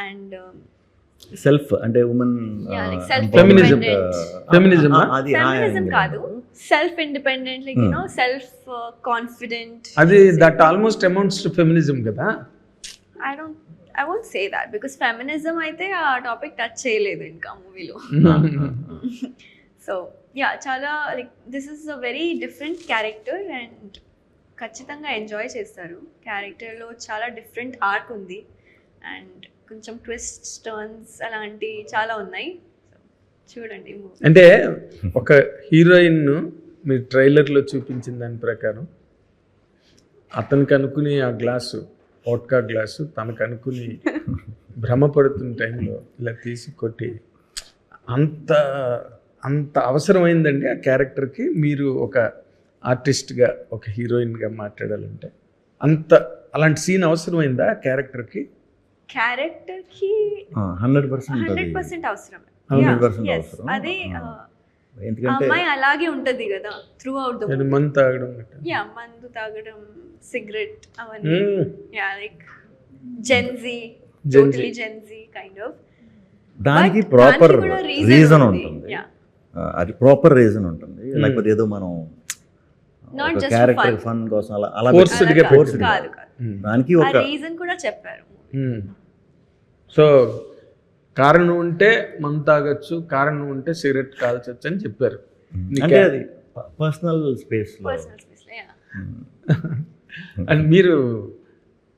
And self అంటే women feminism అది feminism కాదు, self independent, like you know self confident. అది that almost amounts to feminism కదా. I won't say that because feminism అయితే ఆ topic touch చేయలేదు ఇంకా మూవీలో. సో యా, చాలా like this is a very different character and ఖచ్చితంగా ఎంజాయ్ చేస్తారు. క్యారెక్టర్లో చాలా డిఫరెంట్ ఆర్క్ ఉంది అండ్ కొంచెం ట్విస్ట్ టర్న్స్ అలాంటి చాలా ఉన్నాయి. చూడండి మూవీ. అంటే ఒక హీరోయిన్ మీరు ట్రైలర్లో చూపించిన దాని ప్రకారం అతనికి అనుకుని ఆ గ్లాసు వోడ్కా గ్లాసు తనకు అనుకుని భ్రమపడుతున్న టైంలో ఇలా తీసి కొట్టి అంత అంత అవసరమైందండి ఆ క్యారెక్టర్కి. మీరు ఒక ఆర్టిస్ట్గా ఒక హీరోయిన్గా మాట్లాడాలంటే అలాంటి సీన్ అవసరమైందా ఆ క్యారెక్టర్కి? 100% అవసరం. 100% అవసరం. అదే ఎందుకంటే అమ్మాయి అలాగే ఉంటది కదా త్రూ అవుట్ ద మూవీ. మందు తాగడం, మందు తాగడం, సిగరెట్, అవన్నీ. Like Gen Z, totally Gen Z kind of. దానికి ప్రాపర్ రీజన్ ఉంటుంది. అది ప్రాపర్ రీజన్ ఉంటుంది. లేకపోతే ఏదో మనం నాట్ జస్ట్ క్యారెక్టర్ ఫన్ కోసం అలా కాదు. దానికి ఒక రీజన్ కూడా చెప్పారు. సో కారణం ఉంటే మందు తాగొచ్చు, కారణం ఉంటే సిగరెట్ కాల్చొచ్చు అని చెప్పారు. అంటే అది పర్సనల్ స్పేస్. అండ్ మీరు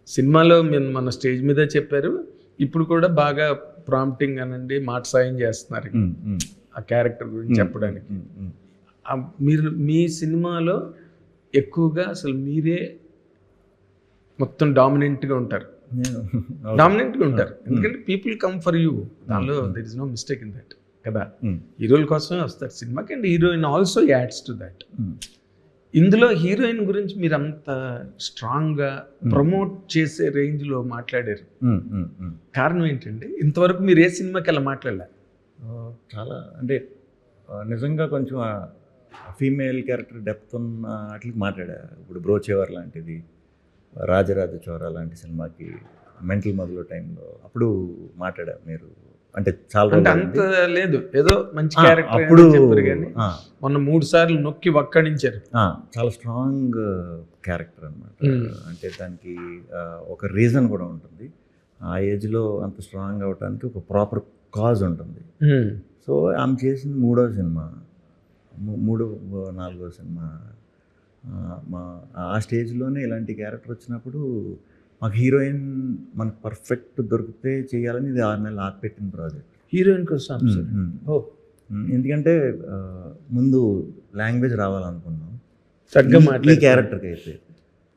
సినిమాలో మన స్టేజ్ మీద చెప్పారు, ఇప్పుడు కూడా బాగా ప్రాంప్టింగ్ అనండి మాట సాయం చేస్తున్నారు ఆ క్యారెక్టర్ గురించి చెప్పడానికి. మీరు మీ సినిమాలో ఎక్కువగా అసలు మీరే మొత్తం డామినెంట్గా ఉంటారు. ఎందుకంటే పీపుల్ కమ్ ఫర్ యూ, దానిలో there is no mistake in that కదా. హీరోల కోసమే వస్తారు సినిమాకి and heroine also adds to that. ఇందులో హీరోయిన్ గురించి మీరు అంత స్ట్రాంగ్గా ప్రమోట్ చేసే రేంజ్లో మాట్లాడారు. కారణం ఏంటండి? ఇంతవరకు మీరు ఏ సినిమాకి అలా మాట్లాడలే. చాలా అంటే నిజంగా కొంచెం ఫీమేల్ క్యారెక్టర్ డెప్త్ ఉన్న వాటికి మాట్లాడా. ఇప్పుడు బ్రోచేవర్ లాంటిది, రాజరాజ చోరా లాంటి సినిమాకి మెంటల్ మొదలు టైంలో అప్పుడు మాట్లాడా. మీరు అంటే చాలా అంత లేదు, ఏదో మంచి క్యారెక్టర్ అప్పుడు చెప్పారు కానీ మొన్న 3 సార్లు నొక్కి వక్కడించారు. చాలా స్ట్రాంగ్ క్యారెక్టర్ అనమాట. అంటే దానికి ఒక రీజన్ కూడా ఉంటుంది. ఆ ఏజ్లో అంత స్ట్రాంగ్ అవడానికి ఒక ప్రాపర్ కాజ్ ఉంటుంది. సో ఆమె చేసిన 3వ సినిమా, 4వ సినిమా, ఆ స్టేజ్లోనే ఇలాంటి క్యారెక్టర్ వచ్చినప్పుడు మాకు హీరోయిన్ మనకు పర్ఫెక్ట్ దొరికితే చేయాలని ఇది 6 నెలలు ఆపిపెట్టిన ప్రాజెక్ట్. హీరోయిన్ కోసం ఎందుకంటే ముందు లాంగ్వేజ్ రావాలనుకున్నాం ఈ క్యారెక్టర్కి అయితే.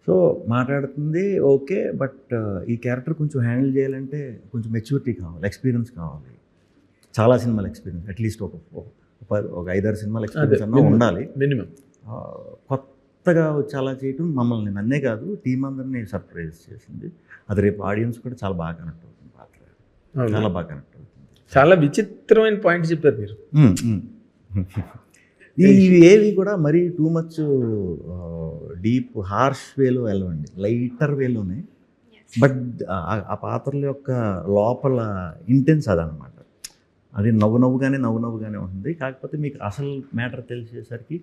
సో మాట్లాడుతుంది ఓకే, బట్ ఈ క్యారెక్టర్ కొంచెం హ్యాండిల్ చేయాలంటే కొంచెం మెచ్యూరిటీ కావాలి, ఎక్స్పీరియన్స్ కావాలి. చాలా సినిమాల ఎక్స్పీరియన్స్, అట్లీస్ట్ ఒక 5-6 సినిమాల ఎక్స్పీరియన్స్ అన్నా ఉండాలి మినిమం. కొత్తగా వచ్చి అలా చేయటం మమ్మల్ని, నన్నే కాదు టీం అందరినీ సర్ప్రైజ్ చేసింది. అది రేపు ఆడియన్స్ కూడా చాలా బాగా కనెక్ట్ అవుతుంది. పాత్ర చాలా బాగా కనెక్ట్ అవుతుంది. చాలా విచిత్రమైన పాయింట్ చెప్పారు మీరు. ఇవి ఏవి కూడా మరీ టూ మచ్ డీప్ హార్ష్ వేలో వెళ్ళవండి, లైటర్ వేలోనే. బట్ ఆ పాత్రల యొక్క లోపల ఇంటెన్స్ అదనమాట. అది నవ్వునవ్వుగానే ఉంటుంది. కాకపోతే మీకు అసలు మ్యాటర్ తెలిసేసరికి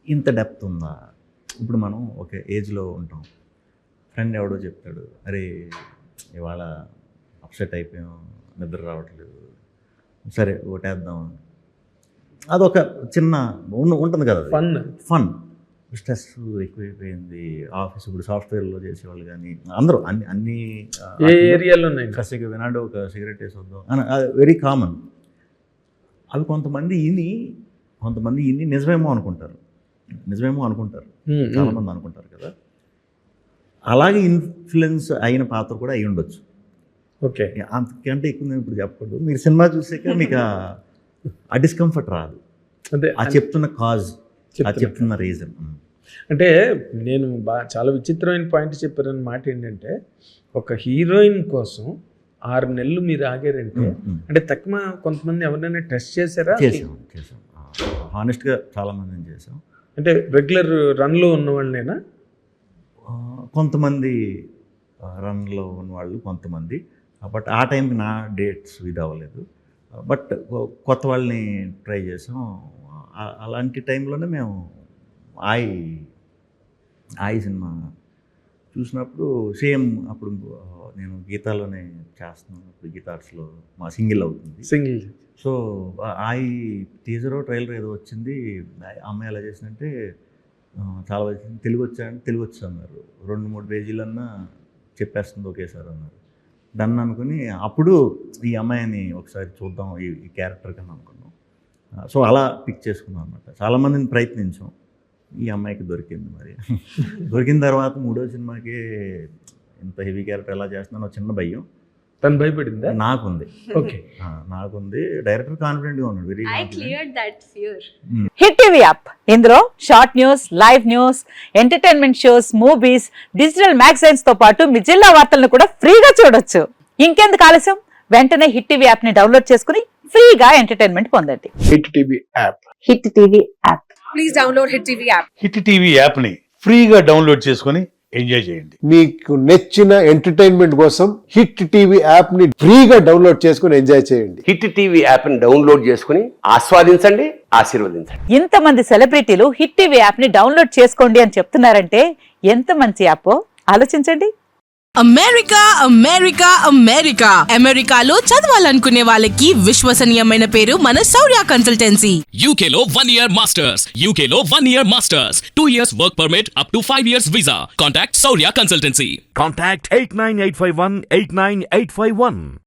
ఇంత డెప్త్ ఉందా. ఇప్పుడు మనం ఒక ఏజ్లో ఉంటాం, ఫ్రెండ్ ఎవడో చెప్తాడు, అరే ఇవాళ అప్సెట్ అయిపోయాం, నిద్ర రావట్లేదు, సరే ఓటేద్దాం. అదొక చిన్న ఉంటుంది కదా, ఫన్. స్ట్రెస్ ఎక్కువైపోయింది ఆఫీస్. ఇప్పుడు సాఫ్ట్వేర్లో చేసేవాళ్ళు కానీ అందరూ అన్ని ఏరియాలో ఉన్నాయి. కసిగా వినాడు, ఒక సిగరెట్ వేసొద్దాం అని, అది వెరీ కామన్. అవి కొంతమంది ఇన్ని నిజమేమో అనుకుంటారు, చాలామంది అనుకుంటారు కదా. అలాగే ఇన్ఫ్లుయెన్స్ అయిన పాత్ర కూడా అయి ఉండొచ్చు. ఓకే, అంతకంటే ఎక్కువ నేను ఇప్పుడు చెప్పకూడదు. మీరు సినిమా చూసాక మీకు ఆ డిస్కంఫర్ట్ రాదు. అంటే ఆ చెప్తున్న కాజ్, ఆ చెప్తున్న రీజన్. అంటే నేను చాలా విచిత్రమైన పాయింట్ చెప్పారన్న మాట ఏంటంటే, ఒక హీరోయిన్ కోసం 6 నెలలు మీరు ఆగారంటే, అంటే తక్కువ కొంతమంది ఎవరైనా టెస్ట్ చేశారా? చేసాం హానెస్ట్గా చాలామందిని చేసాం. అంటే రెగ్యులర్ రన్లో ఉన్న వాళ్ళైనా? కొంతమంది రన్లో ఉన్నవాళ్ళు, కొంతమంది బట్ ఆ టైంకి నా డేట్స్ ఇది అవ్వలేదు. బట్ కొత్త వాళ్ళని ట్రై చేసాం. అలాంటి టైంలోనే మేము ఆయి సినిమా చూసినప్పుడు సేమ్ అప్పుడు నేను గీతాలోనే చేస్తున్నాను. అప్పుడు గీతార్స్లో మా సింగిల్ అవుతుంది. సింగిల్. సో ఆయి టీజరో ట్రైలర్ ఏదో వచ్చింది. అమ్మాయి ఎలా చేసిందంటే చాలా వచ్చింది, తెలుగు వచ్చాయంటే తెలుగు వచ్చి అన్నారు. 2-3 పేజీలన్నా చెప్పేస్తుంది ఒకేసారి అన్నారు. దాన్ని అనుకుని అప్పుడు ఈ అమ్మాయిని ఒకసారి చూద్దాం ఈ క్యారెక్టర్ కన్నా అనుకున్నాం. సో అలా పిక్ చేసుకున్నాం అనమాట. చాలామందిని ప్రయత్నించాం, ఈ అమ్మాయికి దొరికింది. మరి దొరికిన తర్వాత 3వ సినిమాకి ఇంత హెవీ క్యారెక్టర్ ఎలా చేస్తున్నానో చిన్న భయం. తను భయపడిందా? నాకుంది. ఓకే, నాకుంది. డైరెక్టర్ కాన్ఫిడెంట్గా ఉన్నాడు, very I cleared that fear. Hit TV app, ఇందులో short news, live news, entertainment shows, movies, digital magazines తో పాటు మీ జిల్లా వార్తలను కూడా ఫ్రీగా చూడొచ్చు. ఇంకెందుకు ఆలస్యం, వెంటనే హిట్ టీవీ యాప్ ని డౌన్లోడ్ చేసుకుని ఫ్రీగా ఎంటర్టైన్మెంట్ పొందండి. Hit TV app. Hit TV app. Please download Hit TV app. Hit TV యాప్ని ఫ్రీగా డౌన్లోడ్ చేసుకొని ఎంజాయ్ చేయండి. మీకు నచ్చిన ఎంటర్టైన్మెంట్ కోసం హిట్ టీవీ యాప్ ని ఫ్రీగా డౌన్లోడ్ చేసుకుని ఎంజాయ్ చేయండి. హిట్ టీవీ యాప్ని డౌన్లోడ్ చేసుకుని ఆస్వాదించండి, ఆశీర్వదించండి. ఇంతమంది సెలబ్రిటీలు హిట్ టీవీ యాప్ ని డౌన్లోడ్ చేసుకోండి అని చెప్తున్నారంటే ఎంత మంచి యాప్ ఆలోచించండి. అమెరికా అమెరికా అమెరికా అమెరికాలో చదవాలనుకునే వాళ్ళకి విశ్వసనీయమైన పేరు మన శౌర్య కన్సల్టెన్సీ. UK లో 1 year masters. UK లో 1 year masters. 2 years work permit up to 5 years visa. Contact Saurya Consultancy. Contact 89851 89851.